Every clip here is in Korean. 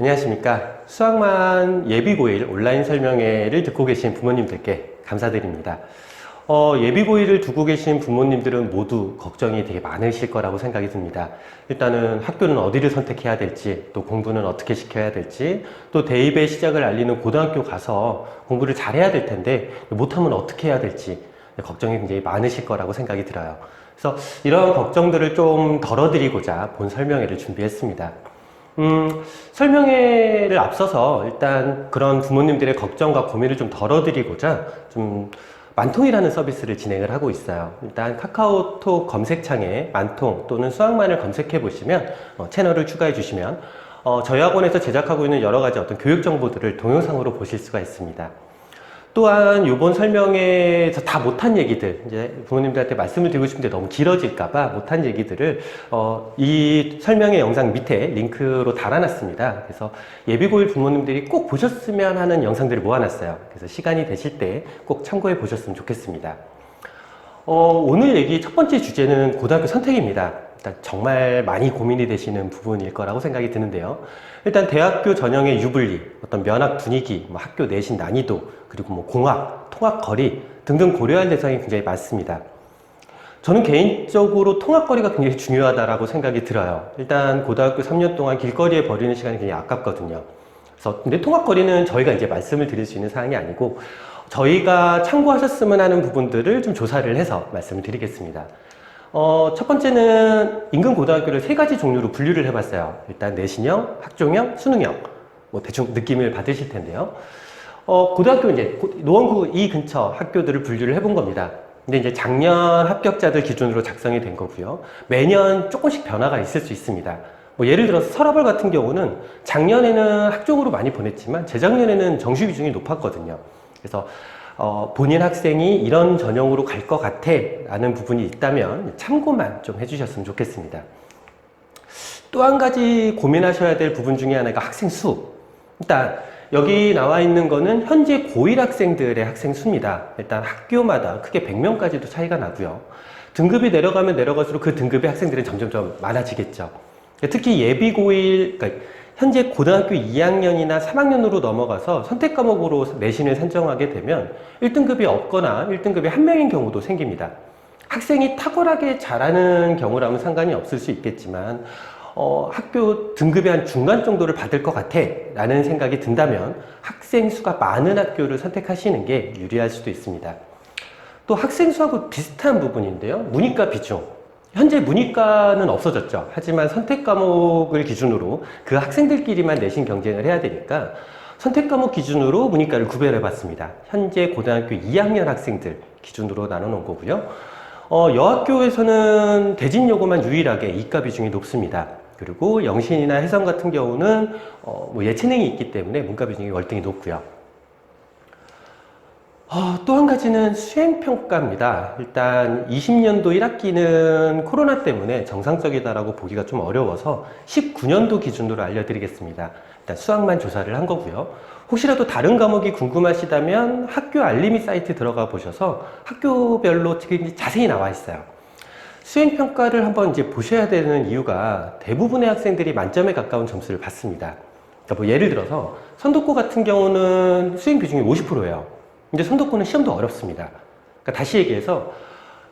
안녕하십니까. 수학만 예비고일 온라인 설명회를 듣고 계신 부모님들께 감사드립니다. 예비고일을 두고 계신 부모님들은 모두 걱정이 되게 많으실 거라고 생각이 듭니다. 일단은 학교는 어디를 선택해야 될지, 또 공부는 어떻게 시켜야 될지, 또 대입의 시작을 알리는 고등학교 가서 공부를 잘해야 될 텐데 못하면 어떻게 해야 될지 걱정이 굉장히 많으실 거라고 생각이 들어요. 그래서 이런 걱정들을 좀 덜어드리고자 본 설명회를 준비했습니다. 설명회를 앞서서 일단 그런 부모님들의 걱정과 고민을 좀 덜어드리고자 좀 만통이라는 서비스를 진행을 하고 있어요. 일단 카카오톡 검색창에 만통 또는 수학만을 검색해 보시면 채널을 추가해 주시면 저희 학원에서 제작하고 있는 여러 가지 어떤 교육 정보들을 동영상으로 보실 수가 있습니다. 또한 이번 설명회에서 다 못한 얘기들, 이제 부모님들한테 말씀을 드리고 싶은데 너무 길어질까봐 못한 얘기들을 이 설명회 영상 밑에 링크로 달아놨습니다. 그래서 예비고일 부모님들이 꼭 보셨으면 하는 영상들을 모아놨어요. 그래서 시간이 되실 때 꼭 참고해 보셨으면 좋겠습니다. 오늘 얘기 첫 번째 주제는 고등학교 선택입니다. 일단 정말 많이 고민이 되시는 부분일 거라고 생각이 드는데요. 일단 대학교 전형의 유불리, 어떤 면학 분위기, 학교 내신 난이도, 그리고 공학, 통학 거리 등등 고려할 대상이 굉장히 많습니다. 저는 개인적으로 통학 거리가 굉장히 중요하다고 생각이 들어요. 일단 고등학교 3년 동안 길거리에 버리는 시간이 굉장히 아깝거든요. 근데 통학 거리는 저희가 이제 말씀을 드릴 수 있는 사항이 아니고 저희가 참고하셨으면 하는 부분들을 좀 조사를 해서 말씀을 드리겠습니다. 첫 번째는 인근 고등학교를 세 가지 종류로 분류를 해봤어요. 일단 내신형, 학종형, 수능형. 대충 느낌을 받으실 텐데요. 고등학교 이제 노원구 이 근처 학교들을 분류를 해본 겁니다. 근데 이제 작년 합격자들 기준으로 작성이 된 거고요. 매년 조금씩 변화가 있을 수 있습니다. 예를 들어서 서라벌 같은 경우는 작년에는 학종으로 많이 보냈지만 재작년에는 정시 비중이 높았거든요. 그래서 본인 학생이 이런 전형으로 갈 것 같아 라는 부분이 있다면 참고만 좀 해주셨으면 좋겠습니다. 또 한 가지 고민하셔야 될 부분 중에 하나가 학생 수. 일단 여기 나와 있는 거는 현재 고1 학생들의 학생 수입니다. 일단 학교마다 크게 100명까지도 차이가 나고요. 등급이 내려가면 내려갈수록 그 등급의 학생들은 점점 많아지겠죠. 특히 예비 고1, 그러니까 현재 고등학교 2학년이나 3학년으로 넘어가서 선택 과목으로 내신을 선정하게 되면 1등급이 없거나 1등급이 한 명인 경우도 생깁니다. 학생이 탁월하게 잘하는 경우라면 상관이 없을 수 있겠지만 학교 등급이 한 중간 정도를 받을 것 같아 라는 생각이 든다면 학생 수가 많은 학교를 선택하시는 게 유리할 수도 있습니다. 또 학생 수하고 비슷한 부분인데요. 문이과 비중. 현재 문이과는 없어졌죠. 하지만 선택 과목을 기준으로 그 학생들끼리만 내신 경쟁을 해야 되니까 선택 과목 기준으로 문이과를 구별해 봤습니다. 현재 고등학교 2학년 학생들 기준으로 나눠 놓은 거고요. 여학교에서는 대진여고만 유일하게 이과 비중이 높습니다. 그리고 영신이나 해성 같은 경우는 예체능이 있기 때문에 문과 비중이 월등히 높고요. 또 한 가지는 수행평가입니다. 일단 20년도 1학기는 코로나 때문에 정상적이다라고 보기가 좀 어려워서 19년도 기준으로 알려드리겠습니다. 일단 수학만 조사를 한 거고요. 혹시라도 다른 과목이 궁금하시다면 학교 알림이 사이트 들어가 보셔서 학교별로 자세히 나와 있어요. 수행평가를 한번 이제 보셔야 되는 이유가 대부분의 학생들이 만점에 가까운 점수를 받습니다. 그러니까 예를 들어서 선도고 같은 경우는 수행 비중이 50%예요. 근데 선도권은 시험도 어렵습니다. 그러니까 다시 얘기해서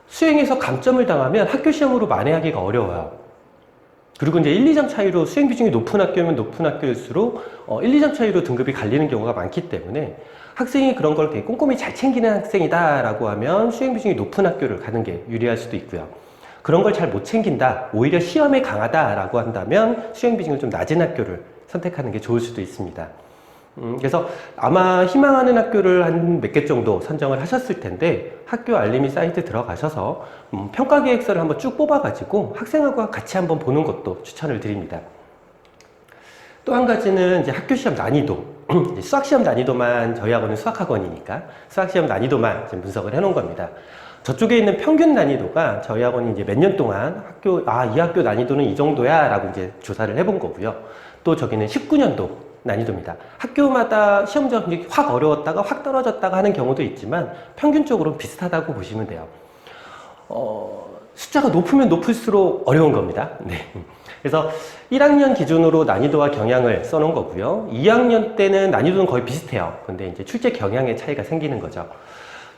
수행에서 감점을 당하면 학교 시험으로 만회하기가 어려워요. 그리고 이제 1, 2점 차이로 수행 비중이 높은 학교면 높은 학교일수록 1, 2점 차이로 등급이 갈리는 경우가 많기 때문에 학생이 그런 걸 되게 꼼꼼히 잘 챙기는 학생이다라고 하면 수행 비중이 높은 학교를 가는 게 유리할 수도 있고요. 그런 걸 잘 못 챙긴다, 오히려 시험에 강하다라고 한다면 수행 비중이 좀 낮은 학교를 선택하는 게 좋을 수도 있습니다. 그래서 아마 희망하는 학교를 한 몇 개 정도 선정을 하셨을 텐데 학교 알림이 사이트 들어가셔서 평가 계획서를 한번 쭉 뽑아가지고 학생하고 같이 한번 보는 것도 추천을 드립니다. 또 한 가지는 이제 학교 시험 난이도. 수학 시험 난이도만 저희 학원은 수학학원이니까 수학 시험 난이도만 지금 분석을 해놓은 겁니다. 저쪽에 있는 평균 난이도가 저희 학원이 이제 몇 년 동안 이 학교 난이도는 이 정도야 라고 이제 조사를 해본 거고요. 또 저기는 19년도 난이도입니다. 학교마다 시험 점수가 확 어려웠다가 확 떨어졌다가 하는 경우도 있지만 평균적으로 비슷하다고 보시면 돼요. 숫자가 높으면 높을수록 어려운 겁니다. 네. 그래서 1학년 기준으로 난이도와 경향을 써놓은 거고요. 2학년 때는 난이도는 거의 비슷해요. 근데 이제 출제 경향의 차이가 생기는 거죠.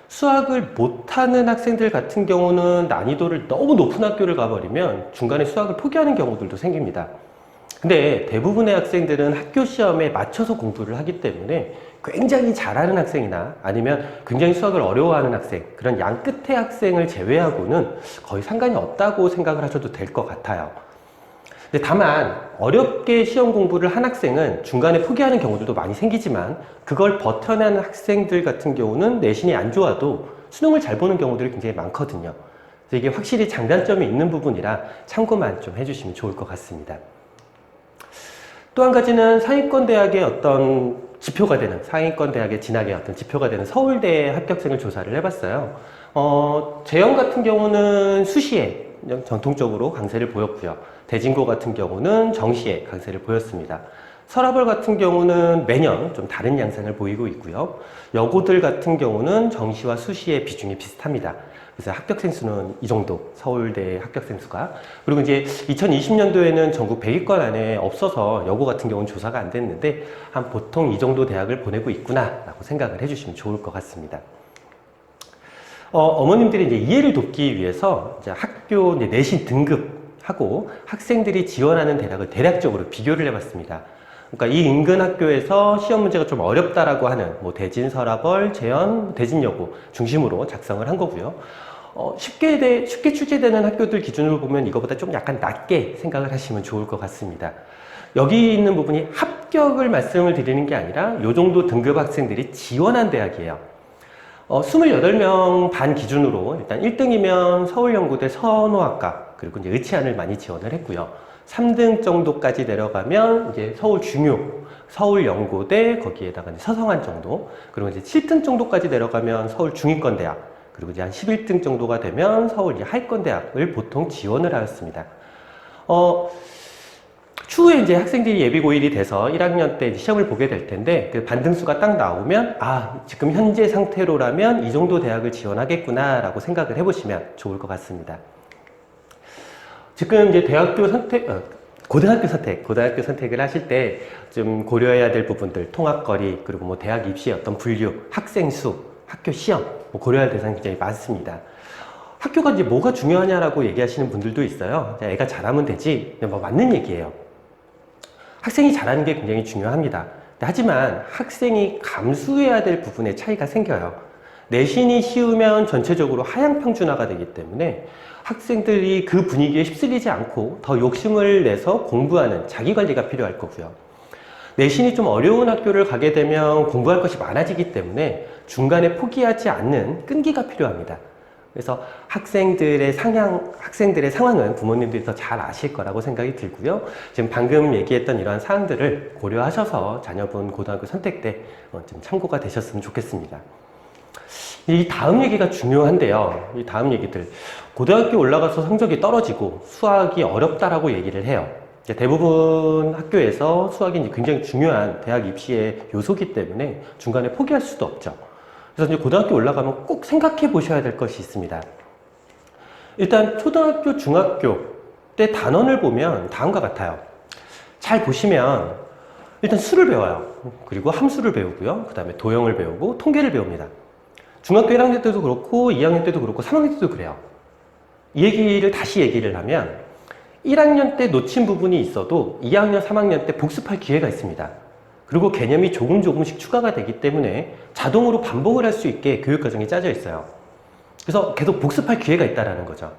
수학을 못하는 학생들 같은 경우는 난이도를 너무 높은 학교를 가버리면 중간에 수학을 포기하는 경우들도 생깁니다. 근데 대부분의 학생들은 학교 시험에 맞춰서 공부를 하기 때문에 굉장히 잘하는 학생이나 아니면 굉장히 수학을 어려워하는 학생, 그런 양 끝의 학생을 제외하고는 거의 상관이 없다고 생각을 하셔도 될 것 같아요. 근데 다만 어렵게 시험 공부를 한 학생은 중간에 포기하는 경우들도 많이 생기지만 그걸 버텨내는 학생들 같은 경우는 내신이 안 좋아도 수능을 잘 보는 경우들이 굉장히 많거든요. 그래서 이게 확실히 장단점이 있는 부분이라 참고만 좀 해주시면 좋을 것 같습니다. 또 한 가지는 상위권 대학의 어떤 지표가 되는, 상위권 대학의 진학의 어떤 지표가 되는 서울대 합격생을 조사를 해봤어요. 재영 같은 경우는 수시에 전통적으로 강세를 보였고요. 대진고 같은 경우는 정시에 강세를 보였습니다. 서라벌 같은 경우는 매년 좀 다른 양상을 보이고 있고요. 여고들 같은 경우는 정시와 수시의 비중이 비슷합니다. 그래서 합격생 수는 이 정도, 서울대 합격생 수가. 그리고 이제 2020년도에는 전국 100위권 안에 없어서 여고 같은 경우는 조사가 안 됐는데 한 보통 이 정도 대학을 보내고 있구나 라고 생각을 해주시면 좋을 것 같습니다. 어머님들이 이제 이해를 돕기 위해서 이제 학교 이제 내신 등급하고 학생들이 지원하는 대학을 대략적으로 비교를 해봤습니다. 그러니까 이 인근 학교에서 시험 문제가 좀 어렵다라고 하는 뭐 대진, 서라벌, 재연, 대진여고 중심으로 작성을 한 거고요. 쉽게 출제되는 학교들 기준으로 보면 이거보다 좀 약간 낮게 생각을 하시면 좋을 것 같습니다. 여기 있는 부분이 합격을 말씀을 드리는 게 아니라 이 정도 등급 학생들이 지원한 대학이에요. 28명 반 기준으로 일단 1등이면 서울연고대 선호학과 그리고 이제 의치안을 많이 지원을 했고요. 3등 정도까지 내려가면 이제 서울중요, 서울연고대 거기에다가 이제 서성한 정도, 그리고 이제 7등 정도까지 내려가면 서울중위권대학, 그리고 이제 한 11등 정도가 되면 서울 하위권대학을 보통 지원을 하였습니다. 추후에 이제 학생들이 예비 고일이 돼서 1학년 때 시험을 보게 될 텐데 그 반등수가 딱 나오면 지금 현재 상태로라면 이 정도 대학을 지원하겠구나 라고 생각을 해보시면 좋을 것 같습니다. 지금 이제 고등학교 선택을 하실 때 좀 고려해야 될 부분들, 통학거리, 그리고 뭐 대학 입시의 어떤 분류, 학생 수, 학교 시험, 뭐 고려할 대상이 굉장히 많습니다. 학교가 이제 뭐가 중요하냐라고 얘기하시는 분들도 있어요. 애가 잘하면 되지. 뭐 맞는 얘기예요. 학생이 잘하는 게 굉장히 중요합니다. 하지만 학생이 감수해야 될 부분에 차이가 생겨요. 내신이 쉬우면 전체적으로 하향 평준화가 되기 때문에 학생들이 그 분위기에 휩쓸리지 않고 더 욕심을 내서 공부하는 자기관리가 필요할 거고요. 내신이 좀 어려운 학교를 가게 되면 공부할 것이 많아지기 때문에 중간에 포기하지 않는 끈기가 필요합니다. 그래서 학생들의 상황은 부모님들이 더 잘 아실 거라고 생각이 들고요. 지금 방금 얘기했던 이러한 사항들을 고려하셔서 자녀분 고등학교 선택 때 좀 참고가 되셨으면 좋겠습니다. 이 다음 얘기가 중요한데요. 이 다음 얘기들. 고등학교 올라가서 성적이 떨어지고 수학이 어렵다라고 얘기를 해요. 대부분 학교에서 수학이 굉장히 중요한 대학 입시의 요소이기 때문에 중간에 포기할 수도 없죠. 그래서 이제 고등학교 올라가면 꼭 생각해 보셔야 될 것이 있습니다. 일단 초등학교, 중학교 때 단원을 보면 다음과 같아요. 잘 보시면 일단 수를 배워요. 그리고 함수를 배우고요. 그 다음에 도형을 배우고 통계를 배웁니다. 중학교 1학년 때도 그렇고 2학년 때도 그렇고 3학년 때도 그래요. 이 얘기를 다시 얘기를 하면 1학년 때 놓친 부분이 있어도 2학년, 3학년 때 복습할 기회가 있습니다. 그리고 개념이 조금씩 추가가 되기 때문에 자동으로 반복을 할 수 있게 교육과정이 짜져 있어요. 그래서 계속 복습할 기회가 있다는 거죠.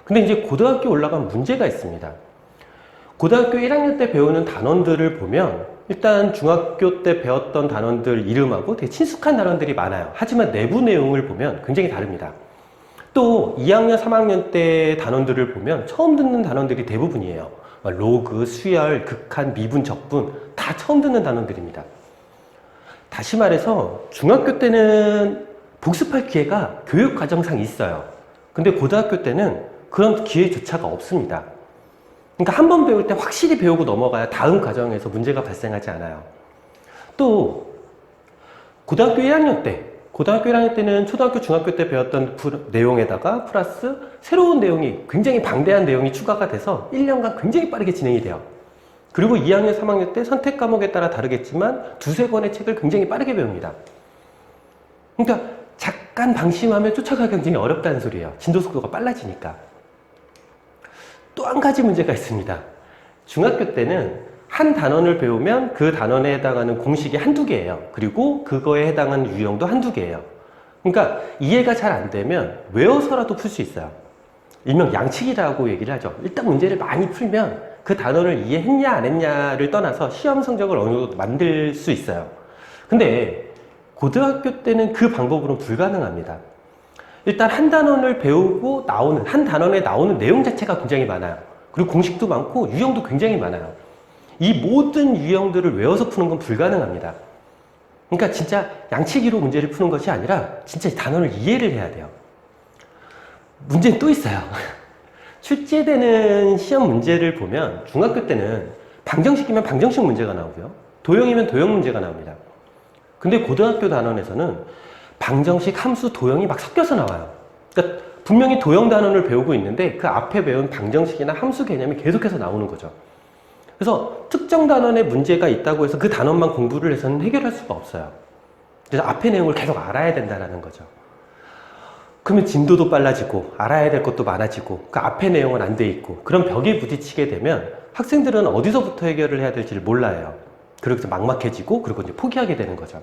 근데 이제 고등학교 올라가면 문제가 있습니다. 고등학교 1학년 때 배우는 단원들을 보면 일단 중학교 때 배웠던 단원들 이름하고 되게 친숙한 단원들이 많아요. 하지만 내부 내용을 보면 굉장히 다릅니다. 또 2학년, 3학년 때 단원들을 보면 처음 듣는 단원들이 대부분이에요. 로그, 수열, 극한, 미분, 적분 다 처음 듣는 단원들입니다. 다시 말해서 중학교 때는 복습할 기회가 교육과정상 있어요. 근데 고등학교 때는 그런 기회조차가 없습니다. 그러니까 한 번 배울 때 확실히 배우고 넘어가야 다음 과정에서 문제가 발생하지 않아요. 또 고등학교 1학년 때 고등학교 1학년 때는 초등학교, 중학교 때 배웠던 내용에다가 플러스 새로운 내용이 굉장히 방대한 내용이 추가가 돼서 1년간 굉장히 빠르게 진행이 돼요. 그리고 2학년, 3학년 때 선택 과목에 따라 다르겠지만 두세 권의 책을 굉장히 빠르게 배웁니다. 그러니까 잠깐 방심하면 쫓아가기 굉장히 어렵다는 소리예요. 진도 속도가 빨라지니까. 또 한 가지 문제가 있습니다. 중학교 때는 한 단원을 배우면 그 단원에 해당하는 공식이 한두 개예요. 그리고 그거에 해당하는 유형도 한두 개예요. 그러니까 이해가 잘 안 되면 외워서라도 풀 수 있어요. 일명 양측이라고 얘기를 하죠. 일단 문제를 많이 풀면 그 단원을 이해했냐 안 했냐를 떠나서 시험 성적을 어느 정도 만들 수 있어요. 근데 고등학교 때는 그 방법으로는 불가능합니다. 일단 한 단원을 배우고 나오는, 한 단원에 나오는 내용 자체가 굉장히 많아요. 그리고 공식도 많고 유형도 굉장히 많아요. 이 모든 유형들을 외워서 푸는 건 불가능합니다. 그러니까 진짜 양치기로 문제를 푸는 것이 아니라 진짜 이 단원을 이해를 해야 돼요. 문제는 또 있어요. 출제되는 시험 문제를 보면 중학교 때는 방정식이면 방정식 문제가 나오고요. 도형이면 도형 문제가 나옵니다. 근데 고등학교 단원에서는 방정식, 함수, 도형이 막 섞여서 나와요. 그러니까 분명히 도형 단원을 배우고 있는데 그 앞에 배운 방정식이나 함수 개념이 계속해서 나오는 거죠. 그래서 특정 단원에 문제가 있다고 해서 그 단원만 공부를 해서는 해결할 수가 없어요. 그래서 앞의 내용을 계속 알아야 된다는 거죠. 그러면 진도도 빨라지고 알아야 될 것도 많아지고 그 앞의 내용은 안 돼 있고 그런 벽에 부딪히게 되면 학생들은 어디서부터 해결을 해야 될지를 몰라요. 그래서 막막해지고 그리고 이제 포기하게 되는 거죠.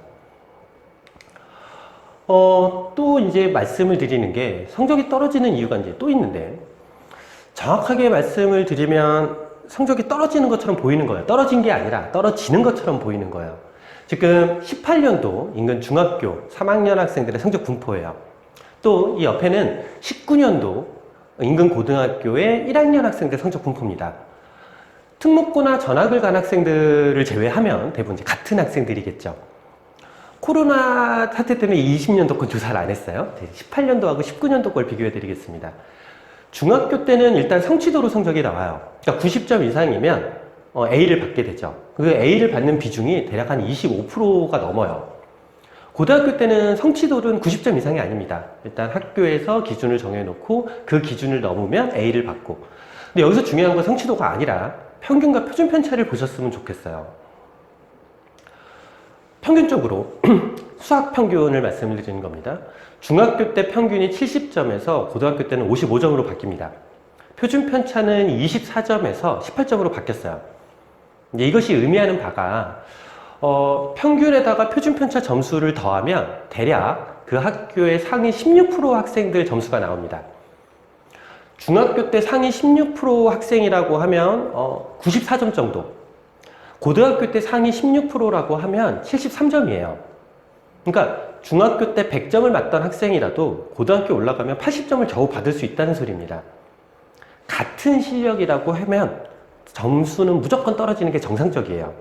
또 이제 말씀을 드리는 게 성적이 떨어지는 이유가 이제 또 있는데 정확하게 말씀을 드리면 성적이 떨어지는 것처럼 보이는 거예요. 떨어진 게 아니라 떨어지는 것처럼 보이는 거예요. 지금 18년도 인근 중학교 3학년 학생들의 성적 분포예요. 또 이 옆에는 19년도 인근 고등학교의 1학년 학생들 성적 분포입니다. 특목고나 전학을 간 학생들을 제외하면 대부분 이제 같은 학생들이겠죠. 코로나 사태 때문에 20년도 건 조사를 안 했어요. 18년도하고 19년도 걸 비교해 드리겠습니다. 중학교 때는 일단 성취도로 성적이 나와요. 그러니까 90점 이상이면 A를 받게 되죠. 그 A를 받는 비중이 대략 한 25%가 넘어요. 고등학교 때는 성취도는 90점 이상이 아닙니다. 일단 학교에서 기준을 정해놓고 그 기준을 넘으면 A를 받고. 근데 여기서 중요한 건 성취도가 아니라 평균과 표준 편차를 보셨으면 좋겠어요. 평균적으로 수학 평균을 말씀을 드리는 겁니다. 중학교 때 평균이 70점에서 고등학교 때는 55점으로 바뀝니다. 표준 편차는 24점에서 18점으로 바뀌었어요. 이제 이것이 의미하는 바가 평균에다가 표준 편차 점수를 더하면 대략 그 학교의 상위 16% 학생들 점수가 나옵니다. 중학교 때 상위 16% 학생이라고 하면 94점 정도, 고등학교 때 상위 16%라고 하면 73점이에요. 그러니까 중학교 때 100점을 맞던 학생이라도 고등학교 올라가면 80점을 겨우 받을 수 있다는 소리입니다. 같은 실력이라고 하면 점수는 무조건 떨어지는 게 정상적이에요.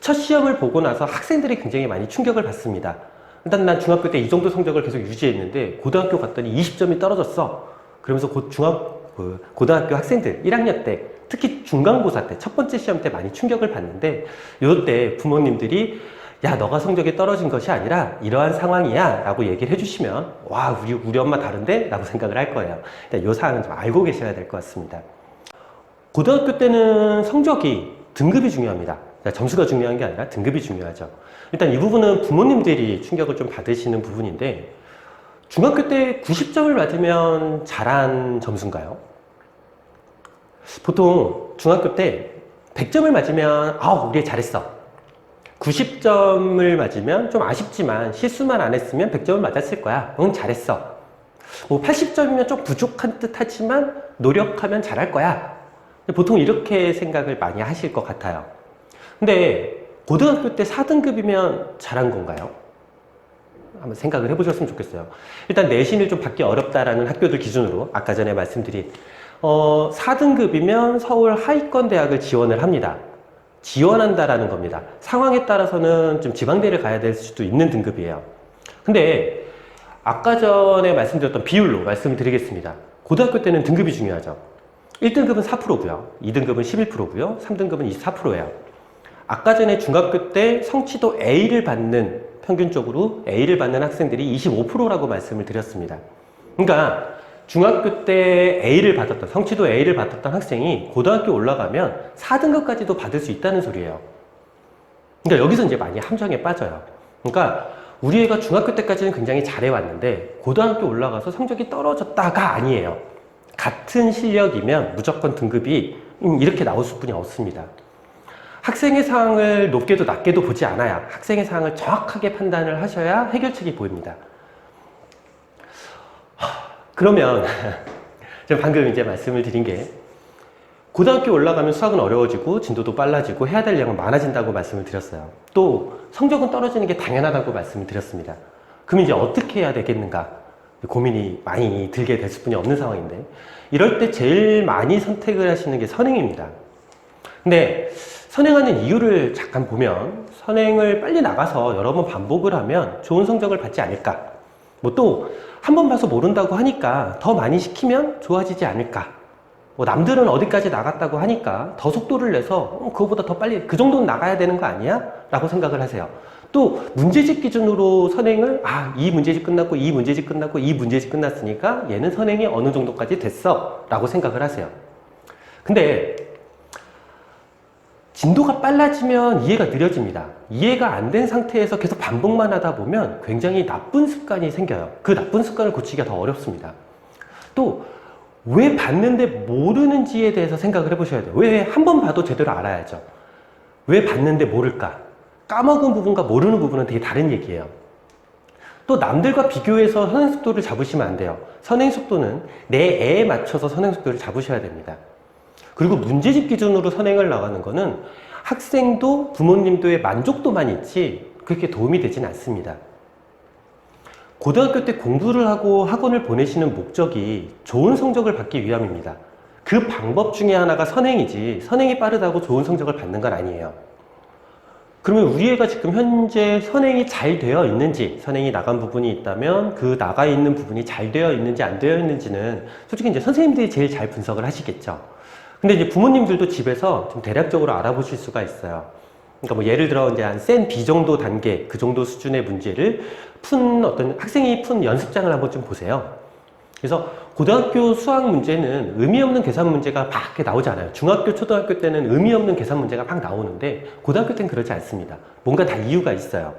첫 시험을 보고 나서 학생들이 굉장히 많이 충격을 받습니다. 일단 난 중학교 때 이 정도 성적을 계속 유지했는데 고등학교 갔더니 20점이 떨어졌어. 그러면서 고등학교 학생들 1학년 때 특히 중간고사 때 첫 번째 시험 때 많이 충격을 받는데 이때 부모님들이 야 너가 성적이 떨어진 것이 아니라 이러한 상황이야 라고 얘기를 해주시면 와 우리 엄마 다른데? 라고 생각을 할 거예요. 이 사항은 좀 알고 계셔야 될 것 같습니다. 고등학교 때는 성적이 등급이 중요합니다. 점수가 중요한 게 아니라 등급이 중요하죠. 일단 이 부분은 부모님들이 충격을 좀 받으시는 부분인데 중학교 때 90점을 맞으면 잘한 점수인가요? 보통 중학교 때 100점을 맞으면 우리 잘했어. 90점을 맞으면 좀 아쉽지만 실수만 안 했으면 100점을 맞았을 거야. 응, 잘했어. 80점이면 좀 부족한 듯 하지만 노력하면 잘할 거야. 보통 이렇게 생각을 많이 하실 것 같아요. 근데 고등학교 때 4등급이면 잘한 건가요? 한번 생각을 해보셨으면 좋겠어요. 일단 내신을 좀 받기 어렵다라는 학교들 기준으로 아까 전에 말씀드린 4등급이면 서울 하위권 대학을 지원을 합니다. 지원한다라는 겁니다. 상황에 따라서는 좀 지방대를 가야 될 수도 있는 등급이에요. 근데 아까 전에 말씀드렸던 비율로 말씀을 드리겠습니다. 고등학교 때는 등급이 중요하죠. 1등급은 4%고요. 2등급은 11%고요. 3등급은 24%예요. 아까 전에 중학교 때 성취도 A를 받는 평균적으로 A를 받는 학생들이 25%라고 말씀을 드렸습니다. 그러니까 중학교 때 A를 받았던, 성취도 A를 받았던 학생이 고등학교 올라가면 4등급까지도 받을 수 있다는 소리예요. 그러니까 여기서 이제 많이 함정에 빠져요. 그러니까 우리 애가 중학교 때까지는 굉장히 잘해왔는데 고등학교 올라가서 성적이 떨어졌다가 아니에요. 같은 실력이면 무조건 등급이 이렇게 나올 수뿐이 없습니다. 학생의 상황을 높게도 낮게도 보지 않아야 학생의 상황을 정확하게 판단을 하셔야 해결책이 보입니다. 그러면 제가 방금 이제 말씀을 드린 게 고등학교 올라가면 수학은 어려워지고 진도도 빨라지고 해야 될 양은 많아진다고 말씀을 드렸어요. 또 성적은 떨어지는 게 당연하다고 말씀을 드렸습니다. 그럼 이제 어떻게 해야 되겠는가 고민이 많이 들게 될 수뿐이 없는 상황인데, 이럴 때 제일 많이 선택을 하시는 게 선행입니다. 근데 선행하는 이유를 잠깐 보면 선행을 빨리 나가서 여러 번 반복을 하면 좋은 성적을 받지 않을까, 뭐 또 한 번 봐서 모른다고 하니까 더 많이 시키면 좋아지지 않을까, 뭐 남들은 어디까지 나갔다고 하니까 더 속도를 내서 그거보다 더 빨리 그 정도는 나가야 되는 거 아니야? 라고 생각을 하세요. 또 문제집 기준으로 선행을 이 문제집 끝났고 이 문제집 끝났고 이 문제집 끝났으니까 얘는 선행이 어느 정도까지 됐어 라고 생각을 하세요. 근데 진도가 빨라지면 이해가 느려집니다. 이해가 안 된 상태에서 계속 반복만 하다 보면 굉장히 나쁜 습관이 생겨요. 그 나쁜 습관을 고치기가 더 어렵습니다. 또 왜 봤는데 모르는지에 대해서 생각을 해보셔야 돼요. 왜 한 번 봐도 제대로 알아야죠. 왜 봤는데 모를까? 까먹은 부분과 모르는 부분은 되게 다른 얘기예요. 또 남들과 비교해서 선행 속도를 잡으시면 안 돼요. 선행 속도는 내 애에 맞춰서 선행 속도를 잡으셔야 됩니다. 그리고 문제집 기준으로 선행을 나가는 거는 학생도 부모님도의 만족도만 있지 그렇게 도움이 되진 않습니다. 고등학교 때 공부를 하고 학원을 보내시는 목적이 좋은 성적을 받기 위함입니다. 그 방법 중에 하나가 선행이지 선행이 빠르다고 좋은 성적을 받는 건 아니에요. 그러면 우리 애가 지금 현재 선행이 잘 되어 있는지, 선행이 나간 부분이 있다면 그 나가 있는 부분이 잘 되어 있는지 안 되어 있는지는 솔직히 이제 선생님들이 제일 잘 분석을 하시겠죠. 근데 이제 부모님들도 집에서 좀 대략적으로 알아보실 수가 있어요. 그러니까 뭐 예를 들어 이제 한 센 B 정도 단계, 그 정도 수준의 문제를 어떤 학생이 푼 연습장을 한번 좀 보세요. 그래서 고등학교 수학 문제는 의미 없는 계산 문제가 막 이렇게 나오지 않아요. 중학교, 초등학교 때는 의미 없는 계산 문제가 막 나오는데 고등학교 때는 그렇지 않습니다. 뭔가 다 이유가 있어요.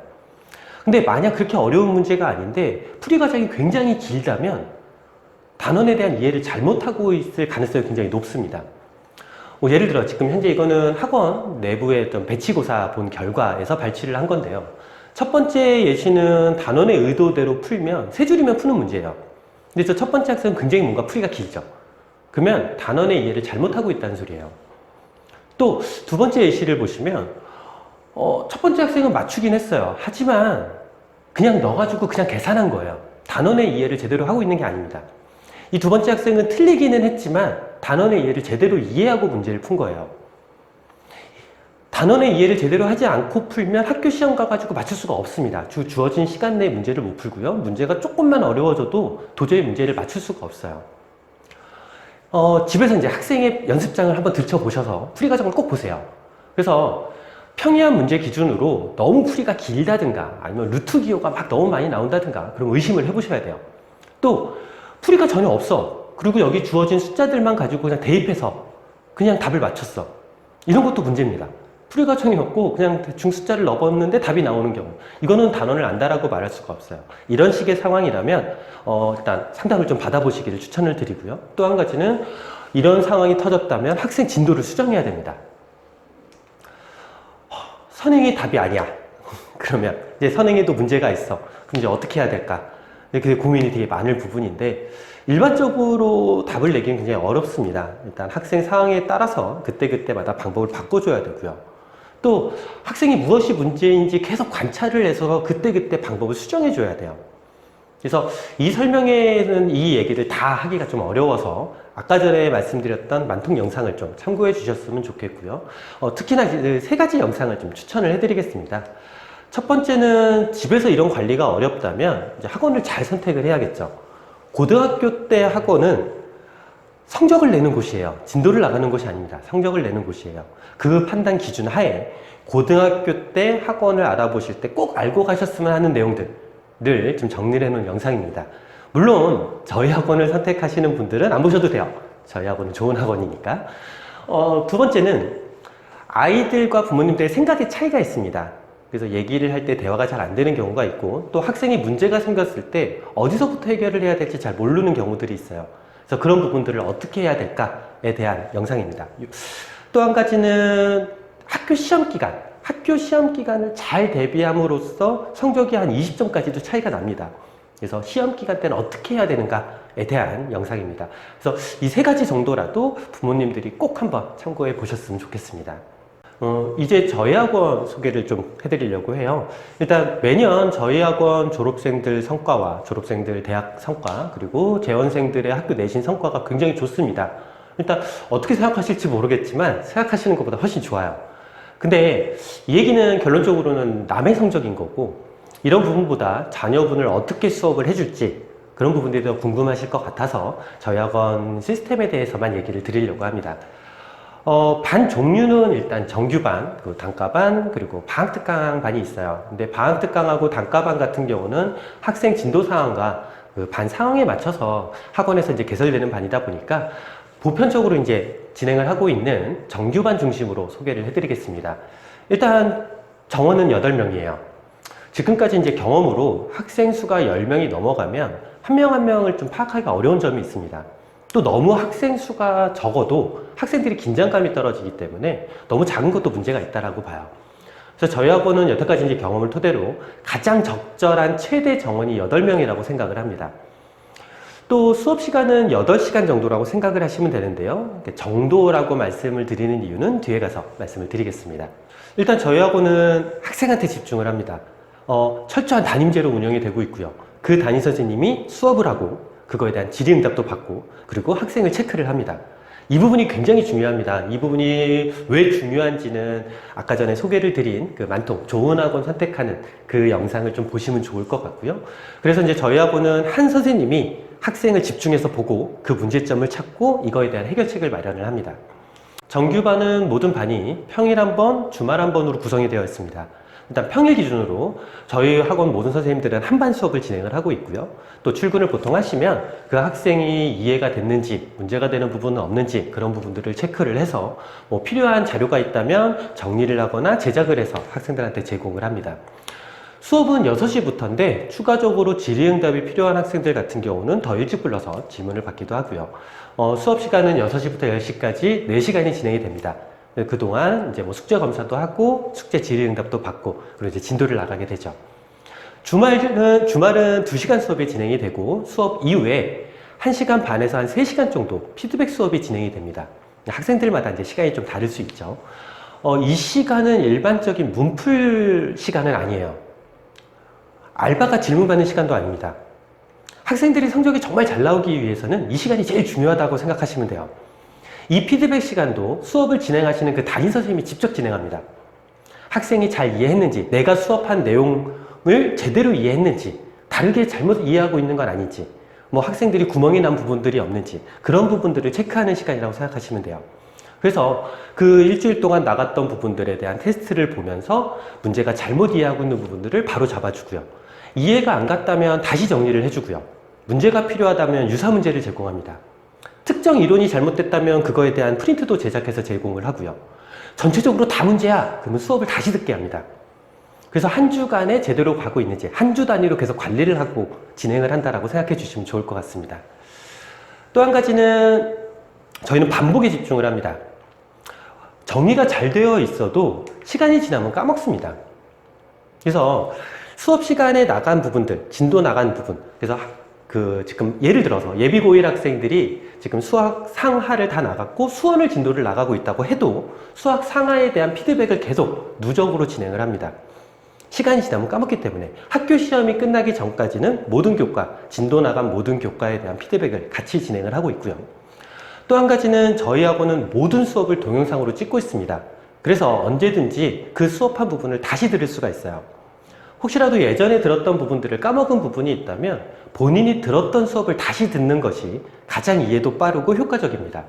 근데 만약 그렇게 어려운 문제가 아닌데 풀이 과정이 굉장히 길다면 단원에 대한 이해를 잘못하고 있을 가능성이 굉장히 높습니다. 뭐 예를 들어 지금 현재 이거는 학원 내부의 어떤 배치고사 본 결과에서 발치를 한 건데요. 첫 번째 예시는 단원의 의도대로 풀면 세 줄이면 푸는 문제예요. 근데 저 첫 번째 학생은 굉장히 뭔가 풀이가 길죠. 그러면 단원의 이해를 잘못하고 있다는 소리예요. 또 두 번째 예시를 보시면 첫 번째 학생은 맞추긴 했어요. 하지만 그냥 넣어가지고 그냥 계산한 거예요. 단원의 이해를 제대로 하고 있는 게 아닙니다. 이 두 번째 학생은 틀리기는 했지만 단원의 이해를 제대로 이해하고 문제를 푼 거예요. 단원의 이해를 제대로 하지 않고 풀면 학교 시험 가가지고 맞출 수가 없습니다. 주어진 시간 내에 문제를 못 풀고요. 문제가 조금만 어려워져도 도저히 문제를 맞출 수가 없어요. 집에서 이제 학생의 연습장을 한번 들춰보셔서 풀이 과정을 꼭 보세요. 그래서 평이한 문제 기준으로 너무 풀이가 길다든가 아니면 루트 기호가 막 너무 많이 나온다든가 그럼 의심을 해보셔야 돼요. 또 풀이가 전혀 없어. 그리고 여기 주어진 숫자들만 가지고 그냥 대입해서 그냥 답을 맞췄어. 이런 것도 문제입니다. 풀이 과정이 없고 그냥 대충 숫자를 넣어봤는데 답이 나오는 경우, 이거는 단원을 안다라고 말할 수가 없어요. 이런 식의 상황이라면 일단 상담을 좀 받아보시기를 추천을 드리고요. 또 한 가지는 이런 상황이 터졌다면 학생 진도를 수정해야 됩니다. 선행이 답이 아니야. 그러면 이제 선행에도 문제가 있어. 그럼 이제 어떻게 해야 될까? 이렇게 고민이 되게 많을 부분인데 일반적으로 답을 내기는 굉장히 어렵습니다. 일단 학생 상황에 따라서 그때그때마다 방법을 바꿔줘야 되고요. 또 학생이 무엇이 문제인지 계속 관찰을 해서 그때그때 방법을 수정해줘야 돼요. 그래서 이 설명에는 이 얘기를 다 하기가 좀 어려워서 아까 전에 말씀드렸던 만통 영상을 좀 참고해 주셨으면 좋겠고요. 특히나 그 세 가지 영상을 좀 추천을 해드리겠습니다. 첫 번째는 집에서 이런 관리가 어렵다면 이제 학원을 잘 선택을 해야겠죠. 고등학교 때 학원은 성적을 내는 곳이에요. 진도를 나가는 곳이 아닙니다. 성적을 내는 곳이에요. 그 판단 기준 하에 고등학교 때 학원을 알아보실 때 꼭 알고 가셨으면 하는 내용들을 좀 정리를 해놓은 영상입니다. 물론 저희 학원을 선택하시는 분들은 안 보셔도 돼요. 저희 학원은 좋은 학원이니까. 두 번째는 아이들과 부모님들의 생각의 차이가 있습니다. 그래서 얘기를 할 때 대화가 잘 안 되는 경우가 있고, 또 학생이 문제가 생겼을 때 어디서부터 해결을 해야 될지 잘 모르는 경우들이 있어요. 그래서 그런 부분들을 어떻게 해야 될까에 대한 영상입니다. 또 한 가지는 학교 시험 기간. 학교 시험 기간을 잘 대비함으로써 성적이 한 20점까지도 차이가 납니다. 그래서 시험 기간 때는 어떻게 해야 되는가에 대한 영상입니다. 그래서 이 세 가지 정도라도 부모님들이 꼭 한번 참고해 보셨으면 좋겠습니다. 이제 저희 학원 소개를 좀 해드리려고 해요. 일단 매년 저희 학원 졸업생들 성과와 졸업생들 대학 성과, 그리고 재원생들의 학교 내신 성과가 굉장히 좋습니다. 일단 어떻게 생각하실지 모르겠지만 생각하시는 것보다 훨씬 좋아요. 근데 이 얘기는 결론적으로는 남의 성적인 거고, 이런 부분보다 자녀분을 어떻게 수업을 해줄지 그런 부분들이 더 궁금하실 것 같아서 저희 학원 시스템에 대해서만 얘기를 드리려고 합니다. 반 종류는 일단 정규반, 그 단과반, 그리고 방학특강 반이 있어요. 근데 방학특강하고 단과반 같은 경우는 학생 진도 상황과 그 반 상황에 맞춰서 학원에서 이제 개설되는 반이다 보니까 보편적으로 이제 진행을 하고 있는 정규반 중심으로 소개를 해드리겠습니다. 일단 정원은 8명이에요. 지금까지 이제 경험으로 학생 수가 10명이 넘어가면 한 명 한 명을 좀 파악하기가 어려운 점이 있습니다. 또 너무 학생 수가 적어도 학생들이 긴장감이 떨어지기 때문에 너무 작은 것도 문제가 있다라고 봐요. 그래서 저희 학원은 여태까지 이제 경험을 토대로 가장 적절한 최대 정원이 8명이라고 생각을 합니다. 또 수업 시간은 8시간 정도라고 생각을 하시면 되는데요. 정도라고 말씀을 드리는 이유는 뒤에 가서 말씀을 드리겠습니다. 일단 저희 학원은 학생한테 집중을 합니다. 철저한 담임제로 운영이 되고 있고요. 그 담임 선생님이 수업을 하고 그거에 대한 질의응답도 받고, 그리고 학생을 체크를 합니다. 이 부분이 굉장히 중요합니다. 이 부분이 왜 중요한지는 아까 전에 소개를 드린 그 만통, 좋은 학원 선택하는 그 영상을 좀 보시면 좋을 것 같고요. 그래서 이제 저희 학원은 한 선생님이 학생을 집중해서 보고 그 문제점을 찾고 이거에 대한 해결책을 마련을 합니다. 정규반은 모든 반이 평일 한 번, 주말 한 번으로 구성이 되어 있습니다. 일단 평일 기준으로 저희 학원 모든 선생님들은 한반 수업을 진행을 하고 있고요. 또 출근을 보통 하시면 그 학생이 이해가 됐는지, 문제가 되는 부분은 없는지 그런 부분들을 체크를 해서 뭐 필요한 자료가 있다면 정리를 하거나 제작을 해서 학생들한테 제공을 합니다. 수업은 6시부터인데 추가적으로 질의응답이 필요한 학생들 같은 경우는 더 일찍 불러서 질문을 받기도 하고요. 수업 시간은 6시부터 10시까지 4시간이 진행이 됩니다. 그동안 이제 뭐 숙제 검사도 하고 숙제 질의응답도 받고, 그리고 이제 진도를 나가게 되죠. 주말은 2시간 수업이 진행이 되고 수업 이후에 1시간 반에서 한 3시간 정도 피드백 수업이 진행이 됩니다. 학생들마다 이제 시간이 좀 다를 수 있죠. 이 시간은 일반적인 문풀 시간은 아니에요. 알바가 질문받는 시간도 아닙니다. 학생들이 성적이 정말 잘 나오기 위해서는 이 시간이 제일 중요하다고 생각하시면 돼요. 이 피드백 시간도 수업을 진행하시는 그 담임 선생님이 직접 진행합니다. 학생이 잘 이해했는지, 내가 수업한 내용을 제대로 이해했는지, 다르게 잘못 이해하고 있는 건 아닌지, 뭐 학생들이 구멍이 난 부분들이 없는지 그런 부분들을 체크하는 시간이라고 생각하시면 돼요. 그래서 그 일주일 동안 나갔던 부분들에 대한 테스트를 보면서 문제가 잘못 이해하고 있는 부분들을 바로 잡아주고요. 이해가 안 갔다면 다시 정리를 해주고요. 문제가 필요하다면 유사 문제를 제공합니다. 특정 이론이 잘못됐다면 그거에 대한 프린트도 제작해서 제공을 하고요. 전체적으로 다 문제야! 그러면 수업을 다시 듣게 합니다. 그래서 한 주간에 제대로 가고 있는지 한 주 단위로 계속 관리를 하고 진행을 한다라고 생각해 주시면 좋을 것 같습니다. 또 한 가지는 저희는 반복에 집중을 합니다. 정리가 잘 되어 있어도 시간이 지나면 까먹습니다. 그래서 수업 시간에 나간 부분들, 진도 나간 부분, 그래서 지금 예를 들어서 예비 고1 학생들이 지금 수학 상하를 다 나갔고 수원을 진도를 나가고 있다고 해도 수학 상하에 대한 피드백을 계속 누적으로 진행을 합니다. 시간이 지나면 까먹기 때문에 학교 시험이 끝나기 전까지는 모든 교과, 진도 나간 모든 교과에 대한 피드백을 같이 진행을 하고 있고요. 또 한 가지는 저희 학원은 모든 수업을 동영상으로 찍고 있습니다. 그래서 언제든지 그 수업한 부분을 다시 들을 수가 있어요. 혹시라도 예전에 들었던 부분들을 까먹은 부분이 있다면 본인이 들었던 수업을 다시 듣는 것이 가장 이해도 빠르고 효과적입니다.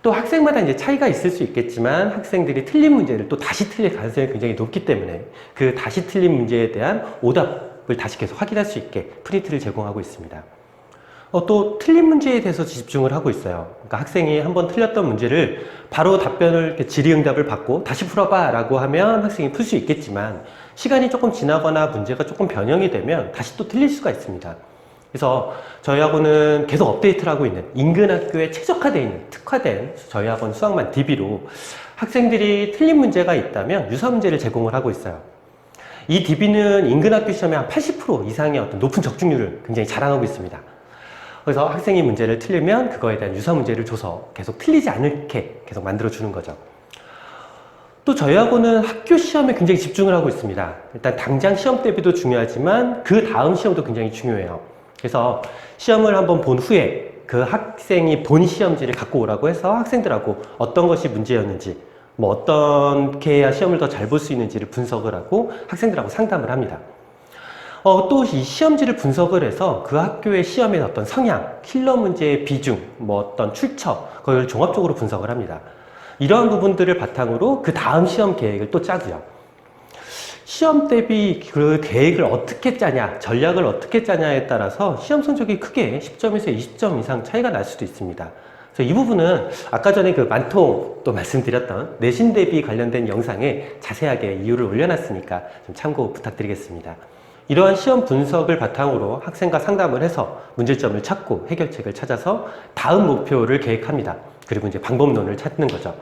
또 학생마다 이제 차이가 있을 수 있겠지만 학생들이 틀린 문제를 또 다시 틀릴 가능성이 굉장히 높기 때문에 그 다시 틀린 문제에 대한 오답을 다시 계속 확인할 수 있게 프린트를 제공하고 있습니다. 또 틀린 문제에 대해서 집중을 하고 있어요. 그러니까 학생이 한번 틀렸던 문제를 바로 답변을 이렇게 질의응답을 받고 다시 풀어봐 라고 하면 학생이 풀 수 있겠지만 시간이 조금 지나거나 문제가 조금 변형이 되면 다시 또 틀릴 수가 있습니다. 그래서 저희 학원은 계속 업데이트를 하고 있는 인근 학교에 최적화되어 있는 특화된 저희 학원 수학만 DB로 학생들이 틀린 문제가 있다면 유사 문제를 제공을 하고 있어요. 이 DB는 인근 학교 시험에 한 80% 이상의 어떤 높은 적중률을 굉장히 자랑하고 있습니다. 그래서 학생이 문제를 틀리면 그거에 대한 유사 문제를 줘서 계속 틀리지 않게 계속 만들어주는 거죠. 또 저희 학원은 학교 시험에 굉장히 집중을 하고 있습니다. 일단 당장 시험 대비도 중요하지만 그 다음 시험도 굉장히 중요해요. 그래서 시험을 한번 본 후에 그 학생이 본 시험지를 갖고 오라고 해서 학생들하고 어떤 것이 문제였는지, 뭐 어떻게 해야 시험을 더 잘 볼 수 있는지를 분석을 하고 학생들하고 상담을 합니다. 또 이 시험지를 분석을 해서 그 학교의 시험의 어떤 성향, 킬러 문제의 비중, 뭐 어떤 출처, 그걸 종합적으로 분석을 합니다. 이러한 부분들을 바탕으로 그 다음 시험 계획을 또 짜고요. 시험 대비 그 계획을 어떻게 짜냐, 전략을 어떻게 짜냐에 따라서 시험 성적이 크게 10점에서 20점 이상 차이가 날 수도 있습니다. 그래서 이 부분은 아까 전에 그 만통 또 말씀드렸던 내신 대비 관련된 영상에 자세하게 이유를 올려놨으니까 좀 참고 부탁드리겠습니다. 이러한 시험 분석을 바탕으로 학생과 상담을 해서 문제점을 찾고 해결책을 찾아서 다음 목표를 계획합니다. 그리고 이제 방법론을 찾는 거죠.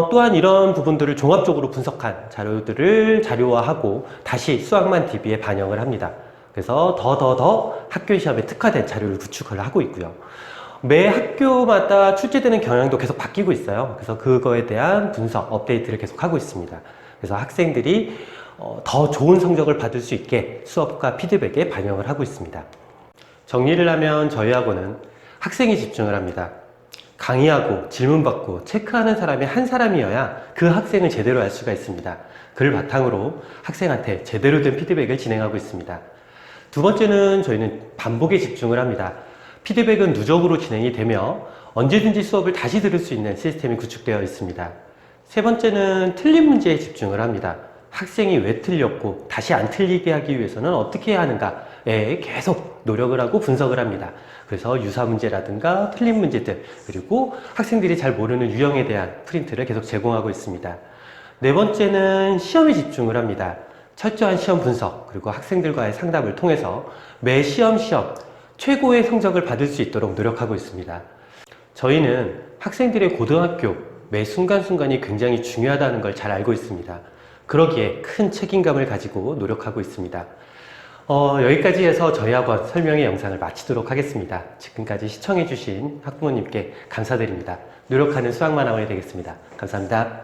또한 이런 부분들을 종합적으로 분석한 자료들을 자료화하고 다시 수학만 DB에 반영을 합니다. 그래서 더 학교 시험에 특화된 자료를 구축을 하고 있고요. 매 학교마다 출제되는 경향도 계속 바뀌고 있어요. 그래서 그거에 대한 분석, 업데이트를 계속 하고 있습니다. 그래서 학생들이 더 좋은 성적을 받을 수 있게 수업과 피드백에 반영을 하고 있습니다. 정리를 하면 저희 학원은 학생이 집중을 합니다. 강의하고 질문받고 체크하는 사람이 한 사람이어야 그 학생을 제대로 알 수가 있습니다. 그를 바탕으로 학생한테 제대로 된 피드백을 진행하고 있습니다. 두 번째는 저희는 반복에 집중을 합니다. 피드백은 누적으로 진행이 되며 언제든지 수업을 다시 들을 수 있는 시스템이 구축되어 있습니다. 세 번째는 틀린 문제에 집중을 합니다. 학생이 왜 틀렸고 다시 안 틀리게 하기 위해서는 어떻게 해야 하는가에 계속 노력을 하고 분석을 합니다. 그래서 유사 문제라든가 틀린 문제들, 그리고 학생들이 잘 모르는 유형에 대한 프린트를 계속 제공하고 있습니다. 네 번째는 시험에 집중을 합니다. 철저한 시험 분석, 그리고 학생들과의 상담을 통해서 매 시험 최고의 성적을 받을 수 있도록 노력하고 있습니다. 저희는 학생들의 고등학교 매 순간순간이 굉장히 중요하다는 걸 잘 알고 있습니다. 그러기에 큰 책임감을 가지고 노력하고 있습니다. 여기까지 해서 저희 학원 설명의 영상을 마치도록 하겠습니다. 지금까지 시청해주신 학부모님께 감사드립니다. 노력하는 수학만 학원이 되겠습니다. 감사합니다.